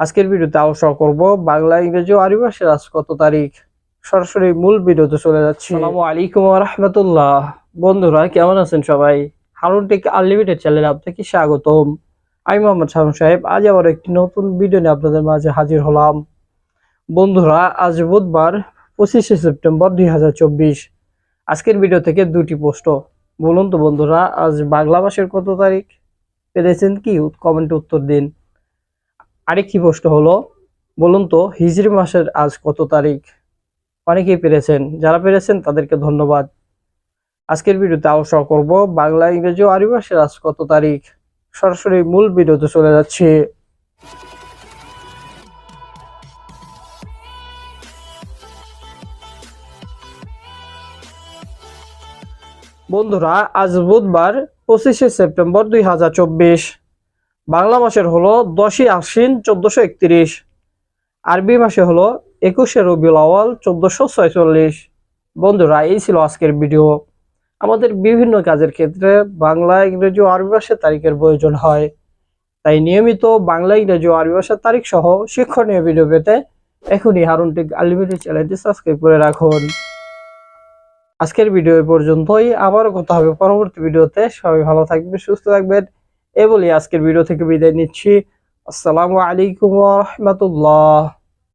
আজকের ভিডিওতে আলোচনা করব বাংলা, ইংরেজি ও আরবি ভাষার আজ কত তারিখ। সরাসরি মূল ভিডিওতে চলে যাচ্ছি। আসসালামু আলাইকুম ওয়া রাহমাতুল্লাহ। বন্ধুরা কেমন আছেন সবাই? হারুন টেক আনলিমিটেড চ্যানেলে আপনাকে স্বাগতম। আমি মোহাম্মদ শামীম সাহেব আজ আবার একটি নতুন ভিডিও নিয়ে আপনাদের মাঝে হাজির হলাম। বন্ধুরা আজ বুধবার 25শে সেপ্টেম্বর 2024। আজকের ভিডিও থেকে দুটি প্রশ্ন। বলুন তো বন্ধুরা, আজ বাংলা মাসের কত তারিখ? পেরেছেন কি? কমেন্টে উত্তর দিন। আরেকটি প্রশ্ন হলো, বলুন তো হিজরি মাসের আজ কত তারিখ? অনেকেই পেরেছেন, যারা পেরেছেন তাদেরকে ধন্যবাদ। আজকের ভিডিওতে আলোচনা করব বাংলা, ইংরেজি ও আরবি ভাষার আজ কত তারিখ। সরাসরি মূল ভিডিওতে চলে যাচ্ছি। বন্ধুরা আজ বুধবার 25শে সেপ্টেম্বর 2024। বাংলা মাসের হলো 10ই আশ্বিন 1431। আরবি মাসে হলো 21শে রবিউল আউয়াল 1446। বন্ধুরা এই ছিল আজকের ভিডিও। আমাদের বিভিন্ন কাজের ক্ষেত্রে বাংলা, ইংরেজি ও আরবি ভাষার তারিখের প্রয়োজন হয়, তাই নিয়মিত বাংলা, ইংরেজি ও আরবি ভাষার তারিখ সহ শিক্ষণীয় ভিডিও পেতে এখনই হারুন টেক আনলিমিটেড চ্যানেলটি সাবস্ক্রাইব করে রাখুন। আজকের ভিডিও এই পর্যন্তই, আবারও কথা হবে পরবর্তী ভিডিওতে। সবাই ভালো থাকবেন, সুস্থ থাকবেন এ বলে আজকের ভিডিও থেকে বিদায় নিচ্ছি। আসসালামু আলাইকুম ওয়া রাহমাতুল্লাহ।